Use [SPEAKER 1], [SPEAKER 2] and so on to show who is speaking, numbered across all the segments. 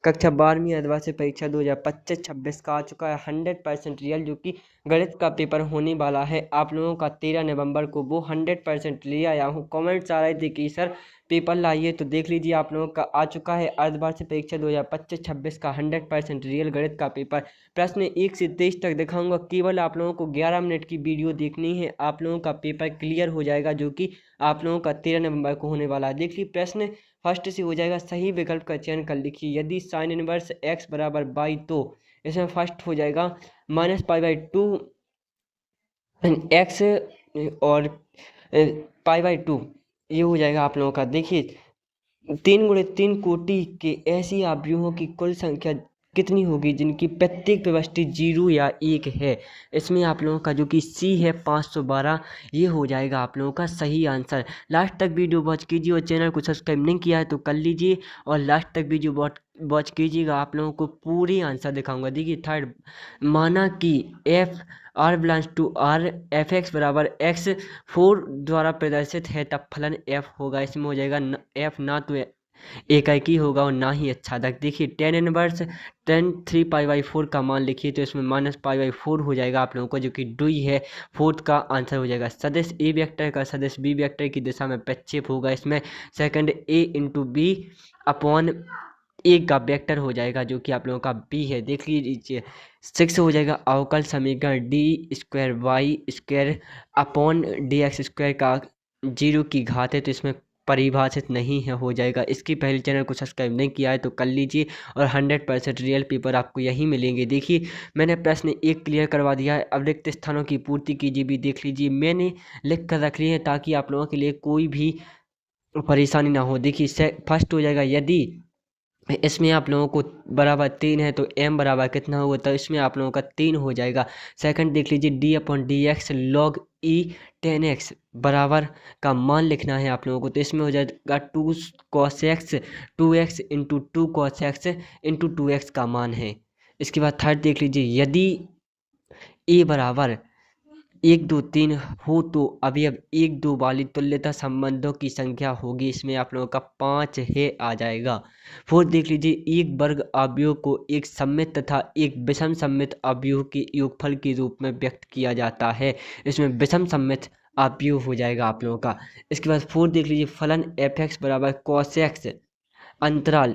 [SPEAKER 1] कक्षा 12वीं अर्धवार्षिक परीक्षा 2025-26 का आ चुका है 100% रियल, जो कि गणित का पेपर होने वाला है। आप लोगों का 13 नवंबर को वो 100% ले आया हूँ। कमेंट्स आ रहे थे कि सर पेपर लाइए, तो देख लीजिए आप लोगों का आ चुका है अर्धवार्षिक परीक्षा 2025-26 का 100% रियल गणित का पेपर। प्रश्न 1 से 23 तक दिखाऊंगा। केवल आप लोगों को 11 मिनट की वीडियो देखनी है, आप लोगों का पेपर क्लियर हो जाएगा, जो कि आप लोगों का 13 नवंबर को होने वाला है। देखिए प्रश्न फर्स्ट से हो जाएगा, सही विकल्प का चयन कर लिखिए। यदि साइन इनवर्स एक्स बराबर बाई, तो इसमें फर्स्ट हो जाएगा -π/2 एक्स और π/2, ये हो जाएगा आप लोगों का। देखिए 3 × 3 कोटि के ऐसी अवयवों की कुल संख्या कितनी होगी जिनकी प्रत्येक प्रविष्टि 0 या 1 है। इसमें आप लोगों का जो कि सी है 512, ये हो जाएगा आप लोगों का सही आंसर। लास्ट तक वीडियो वॉच कीजिए और चैनल को सब्सक्राइब नहीं किया है तो कर लीजिए और लास्ट तक वीडियो वॉच कीजिएगा, आप लोगों को पूरी आंसर दिखाऊंगा। देखिए थर्ड, माना कि F R belongs to R, F X बराबर एक्स 4 द्वारा प्रदर्शित है, तब फलन एफ होगा। इसमें हो जाएगा एफ ना तो एकाकी होगा और ना ही अच्छा तक। देखिए टेन इनवर्स 3π/4 का मान लिखिए, तो इसमें -π/4 हो जाएगा आप लोगों को, जो कि डुई है। फोर्थ का आंसर हो जाएगा सदिश ए वेक्टर का सदिश बी वेक्टर की दिशा में प्रक्षेप होगा। इसमें second a into b upon a का वेक्टर हो जाएगा, जो कि आप लोगों का बी है। देख लीजिए 6 हो जाएगा अवकल समीकरण d² अपॉन dx² का 0 की घात है, तो इसमें परिभाषित नहीं है, हो जाएगा। इसकी पहले चैनल को सब्सक्राइब नहीं किया है तो कर लीजिए और 100% रियल पेपर आपको यहीं मिलेंगे। देखिए मैंने प्रश्न 1 क्लियर करवा दिया है, अब रिक्त स्थानों की पूर्ति कीजिए भी देख लीजिए, मैंने लिख कर रख ली है ताकि आप लोगों के लिए कोई भी परेशानी ना हो। देखिए फर्स्ट हो जाएगा, यदि इसमें आप लोगों को बराबर 3 है तो m बराबर कितना होगा, तो इसमें आप लोगों का 3 हो जाएगा। सेकंड देख लीजिए d/dx log e 10x बराबर का मान लिखना है आप लोगों को, तो इसमें हो जाएगा 2 cos x 2x into 2 cos x into 2x का मान है। इसके बाद थर्ड देख लीजिए, यदि a बराबर 1 2 3 हो तो अवयव 1 2 वाली तुल्यता संबंधों की संख्या होगी। इसमें आप लोगों का 5 है आ जाएगा। फोर्थ देख लीजिए, एक वर्ग अवयव को एक सममित तथा एक विषम सममित अवयव के योगफल के रूप में व्यक्त किया जाता है। इसमें विषम सममित अवयव हो जाएगा आप लोगों का। इसके बाद फोर्थ देख लीजिए, फलन f(x) बराबर cos x अंतराल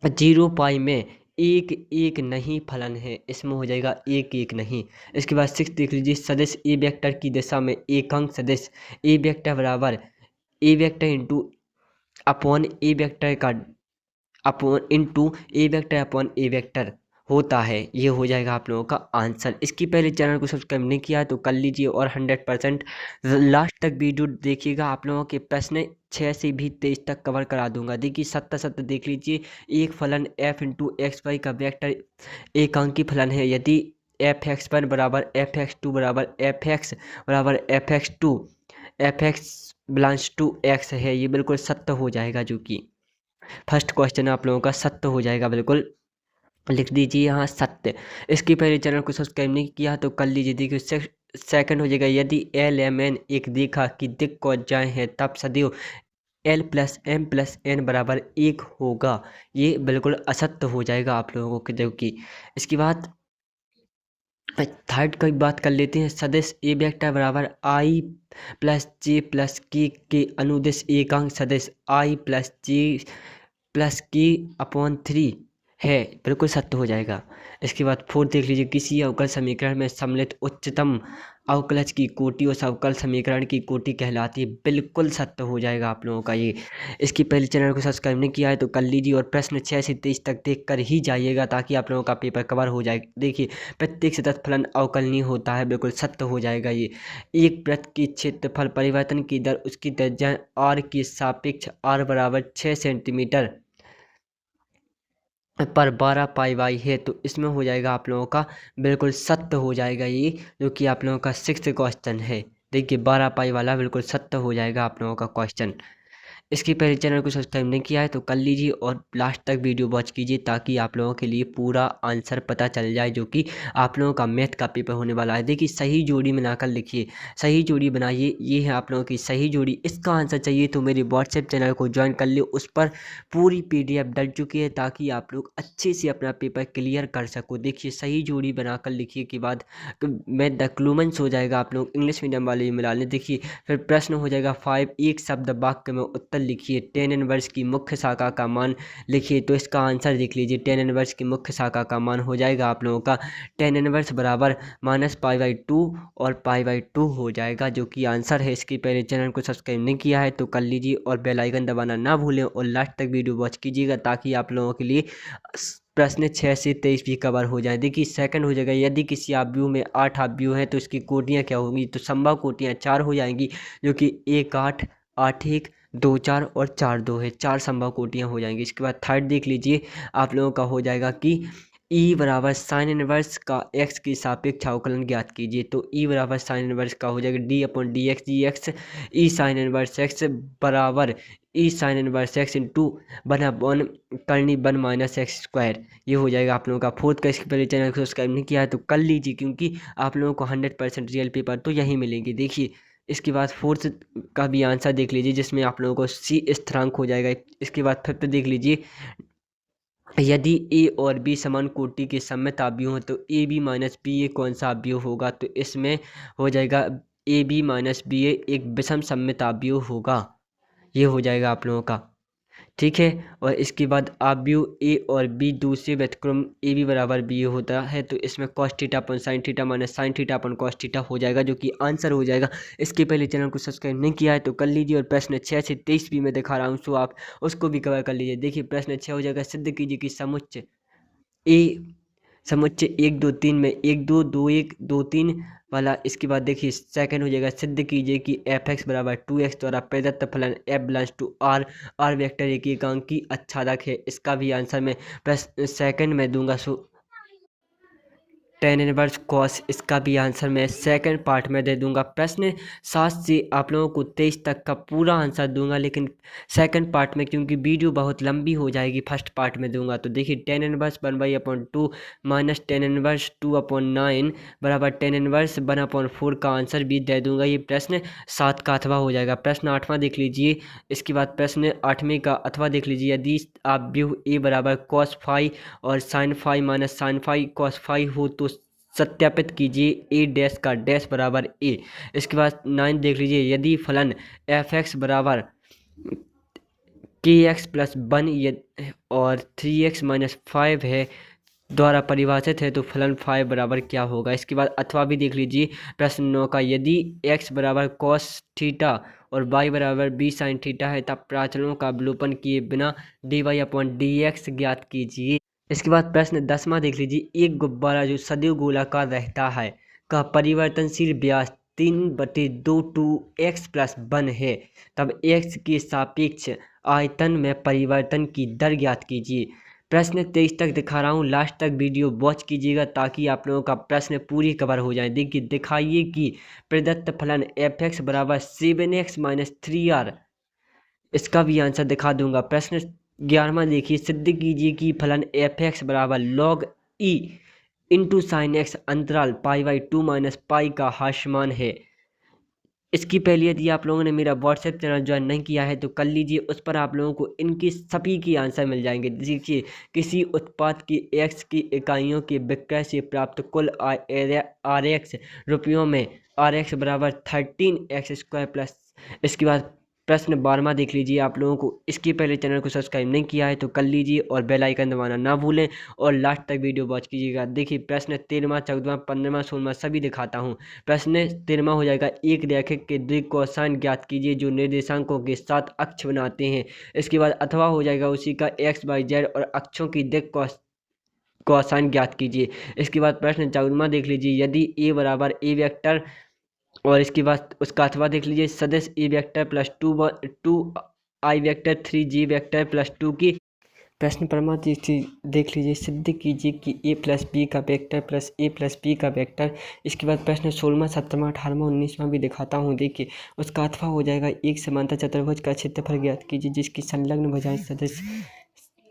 [SPEAKER 1] 0π में 1 1 नहीं फलन है। इसमें हो जाएगा 1 1 नहीं। इसके बाद 6 देख लीजिए, सदिश ए वेक्टर की दिशा में एकांक सदिश ए वेक्टर बराबर ए वेक्टर इंटू अपॉन ए वेक्टर का अपॉन इंटू ए वेक्टर अपॉन ए वेक्टर होता है। ये हो जाएगा आप लोगों का आंसर। इसकी पहले चैनल को सब्सक्राइब नहीं किया तो कर लीजिए और 100% लास्ट तक वीडियो देखिएगा, आप लोगों के प्रश्न 6 से भी 23 तक कवर करा दूंगा। देखिए 7 देख लीजिए, एक फलन f इंटू एक्स वाई का वेक्टर एकांकी फलन है। यदि f(x1) बराबर f(x2) बराबर f(x) बराबर f(x2) f(x) belongs to x है, ये बिल्कुल सत्य हो जाएगा, जो कि फर्स्ट क्वेश्चन आप लोगों का सत्य हो जाएगा। बिल्कुल लिख दीजिए यहाँ सत्य। इसके पहले चैनल को सब्सक्राइब नहीं किया तो कर लीजिए। देखिए सेकंड हो जाएगा, यदि LMN एक रेखा की दिक् कोज्याएं हैं तब सदैव L+M+N बराबर 1 होगा। ये बिल्कुल असत्य हो जाएगा आप लोगों को देखिए। इसके बाद थर्ड की बात कर लेते हैं, सदिश ए वेक्टर बराबर i+j+k के अनुदिश एकांक सदिश i+j+k/3 है, बिल्कुल सत्य हो जाएगा। इसके बाद फोर्थ देख लीजिए, किसी अवकल समीकरण में सम्मिलित उच्चतम अवकलज की कोटि उस अवकल समीकरण की कोटि कहलाती है, बिल्कुल सत्य हो जाएगा आप लोगों का ये। इसकी पहले चैनल को सब्सक्राइब नहीं किया है तो कर लीजिए और प्रश्न 6 से 23 तक देख कर ही जाइएगा ताकि आप लोगों का पेपर कवर हो जाए। देखिए प्रत्येक सतत फलन अवकलनीय होता है, बिल्कुल सत्य हो जाएगा ये। एक वृत्त की क्षेत्रफल परिवर्तन की दर उसकी त्रिज्या r के सापेक्ष r बराबर 6 सेंटीमीटर पर 12π/y है, तो इसमें हो जाएगा आप लोगों का बिल्कुल सत्य हो जाएगा ये, जो कि आप लोगों का 6th क्वेश्चन है। देखिए 12π वाला बिल्कुल सत्य हो जाएगा आप लोगों का क्वेश्चन। इसके पहले चैनल को सब्सक्राइब नहीं किया है तो कर लीजिए और लास्ट तक वीडियो वॉच कीजिए ताकि आप लोगों के लिए पूरा आंसर पता चल जाए, जो कि आप लोगों का मैथ का पेपर होने वाला है। देखिए सही जोड़ी बनाकर लिखिए, सही जोड़ी बनाइए, ये है आप लोगों की सही जोड़ी। इसका आंसर चाहिए तो मेरे व्हाट्सएप चैनल को ज्वाइन कर लियो, उस पर पूरी PDF डल चुकी है ताकि आप लोग अच्छे से अपना पेपर क्लियर कर सको। देखिए सही जोड़ी बनाकर लिखिए के बाद मैथ द क्लूमेंस हो जाएगा, आप लोग इंग्लिश मीडियम वाले मिला लें। देखिए फिर प्रश्न हो जाएगा 5, एक शब्द वाक्य में उत्तर लिखिए, tan इनवर्स की मुख्य शाखा का मान लिखिए। तो इसका आंसर देख लीजिए, tan इनवर्स की मुख्य शाखा का मान हो जाएगा आप लोगों का tan इनवर्स बराबर -π/2 और π/2 हो जाएगा, जो कि आंसर है। इसके पहले चैनल को सब्सक्राइब नहीं किया है तो कर लीजिए और बेल आइकन दबाना ना भूलें और लास्ट तक वीडियो वॉच कीजिएगा ताकि आप लोगों के लिए प्रश्न 6 से 23 भी कवर हो जाए। देखिए सेकंड हो जाएगा, यदि किसी आव्यूह में 8 आव्यूह हैं तो इसकी कोटियाँ क्या होंगी, तो संभव कोटियाँ 4 हो जाएंगी, जो कि 1 8 8 1 2 4 और 4 2 है, 4 संभव कोटियाँ हो जाएंगी। इसके बाद थर्ड देख लीजिए, आप लोगों का हो जाएगा कि E बराबर साइन इनवर्स का x के सापेक्ष अवकलन ज्ञात कीजिए। तो E बराबर साइन इनवर्स का हो जाएगा d/dx dx E sine inverse x बराबर E sine inverse x into 1/1 करनी 1 माइनस एक्स स्क्वायर, ये हो जाएगा आप लोगों का फोर्थ का। इसके पहले चैनल को सब्सक्राइब नहीं किया है तो कर लीजिए क्योंकि आप लोगों को 100% रियल पेपर तो यही मिलेंगे। देखिए इसके बाद फोर्थ का भी आंसर देख लीजिए जिसमें आप लोगों को C स्थिरांक हो जाएगा। इसके बाद फिफ्थ देख लीजिए, यदि ए और बी समान कोटि के सममित अवयव हो तो ए बी माइनस बी ए कौन सा अवयव होगा, तो इसमें हो जाएगा ए बी माइनस बी ए एक विषम सममित अवयव होगा, ये हो जाएगा आप लोगों का। ठीक है, और इसके बाद अवयव ए और बी दूसरे व्यतिक्रम ए बी बराबर बी ए होता है तो इसमें cos theta upon sine theta minus sine theta upon cos theta हो जाएगा, जो कि आंसर हो जाएगा। इसके पहले चैनल को सब्सक्राइब नहीं किया है तो कर लीजिए और प्रश्न 6 से 23 भी मैं दिखा रहा हूँ सो आप उसको भी कवर कर लीजिए। देखिए प्रश्न 6 हो जाएगा, सिद्ध कीजिए कि समुच्चय ए समुच्चय 1 2 3 में 1 2 2 1 2 3 वाला। इसके बाद देखिए सेकंड हो जाएगा, सिद्ध कीजिए कि f(x) बराबर 2x द्वारा प्रदत्त फलन f belongs to r vector एक एकांकी आच्छादक है। इसका भी आंसर मैं प्रश्न सेकंड में दूंगा सो tan इनवर्स cos, इसका भी आंसर मैं सेकंड पार्ट में दे दूंगा। प्रश्न 7 से आप लोगों को 23 तक का पूरा आंसर दूंगा, लेकिन सेकंड पार्ट में क्योंकि वीडियो बहुत लंबी हो जाएगी फर्स्ट पार्ट में दूंगा। तो देखिए tan inverse 1/2 minus tan inverse 2/9 बराबर tan इनवर्स 1/4 का आंसर भी दे दूंगा। ये प्रश्न 7 का अथवा हो जाएगा। प्रश्न 8वां देख लीजिए, इसके बाद प्रश्न 8वें का अथवा देख लीजिए, यदि आप व्यू ए बराबर cos फाई और sine phi minus sine phi cos phi हो तो सत्यापित कीजिए ए डैश का डैश बराबर ए। इसके बाद 9 देख लीजिए, यदि फलन f(x) बराबर kx प्लस 1 और 3x माइनस 5 है द्वारा परिभाषित है तो फलन 5 बराबर क्या होगा। इसके बाद अथवा भी देख लीजिए प्रश्न 9 का, यदि x बराबर cos थीटा और y बराबर b साइन थीटा है तब प्राचलों का अवलोकन किए बिना dy/dx ज्ञात कीजिए। इसके बाद प्रश्न 10वां देख लीजिए, एक गुब्बारा जो सदैव गोलाकार रहता है का परिवर्तनशील व्यास 3/2 2x प्लस 1 है, तब x के सापेक्ष आयतन में परिवर्तन की दर ज्ञात कीजिए। प्रश्न 23 तक दिखा रहा हूँ, लास्ट तक वीडियो वॉच कीजिएगा ताकि आप लोगों का प्रश्न पूरी कवर हो जाए। देखिए दिखाइए कि प्रदत्त फलन f(x) बराबर 7x माइनस 3r, इसका भी आंसर दिखा दूंगा। प्रश्न 11वां देखिए, सिद्ध कीजिए कि फलन f(x) बराबर log e into sine x अंतराल π/2 माइनस पाई का हास्यमान है। इसकी पहले यदि आप लोगों ने मेरा व्हाट्सएप चैनल ज्वाइन नहीं किया है तो कर लीजिए, उस पर आप लोगों को इनके सभी के आंसर मिल जाएंगे। देखिए किसी उत्पाद की x की इकाइयों के विक्रय से प्राप्त कुल RX रुपयों में RX बराबर 13x² प्लस। इसके बाद प्रश्न 12वां देख लीजिए, आप लोगों को इसके पहले चैनल को सब्सक्राइब नहीं किया है तो कर लीजिए और बेल आइकन दबाना ना भूलें और लास्ट तक वीडियो वॉच कीजिएगा। देखिए प्रश्न 13वां 14वां 15वां 16वां सभी दिखाता हूं। प्रश्न 13वां हो जाएगा, एक रेखिक के द्वि कोसाइन ज्ञात कीजिए जो निर्देशांकों के साथ अक्ष बनाते हैं। इसके बाद अथवा हो जाएगा उसी का XYZ और अक्षों की दिक् कोसाइन ज्ञात कीजिए। इसके बाद प्रश्न 14वां देख लीजिए, यदि A बराबर A वेक्टर और इसके बाद उसका अथवा देख लीजिए, सदिश a vector plus 2 I vector 3G vector plus 2 की प्रश्न परमात्र देख लीजिए, सिद्ध कीजिए कि a प्लस बी का vector plus a plus B का वेक्टर। इसके बाद प्रश्न 16वां 17वां 18वां 19वां भी दिखाता हूँ। देखिए उसका अथवा हो जाएगा, एक समांतर चतुर्भुज का क्षेत्रफल ज्ञात कीजिए जिसकी संलग्न भुजाएं सदस्य।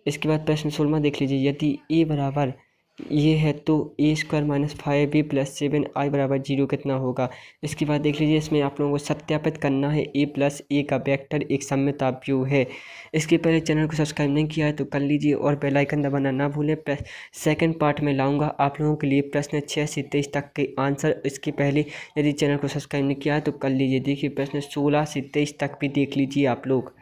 [SPEAKER 1] इसके बाद प्रश्न 16वां देख लीजिए, यदि a बराबर ये है तो a² minus 5b plus 7i बराबर 0 कितना होगा। इसके बाद देख लीजिए, इसमें आप लोगों को सत्यापित करना है a प्लस a का वेक्टर एक सममित अवयव है। इसके पहले चैनल को सब्सक्राइब नहीं किया है तो कर लीजिए और बेल आइकन दबाना ना भूलें। सेकंड पार्ट में लाऊंगा आप लोगों के लिए प्रश्न 6 से 23 तक के आंसर। इसके पहले यदि चैनल को सब्सक्राइब नहीं किया है तो कर लीजिए। देखिए प्रश्न 16 से 23 तक भी देख लीजिए आप लोग।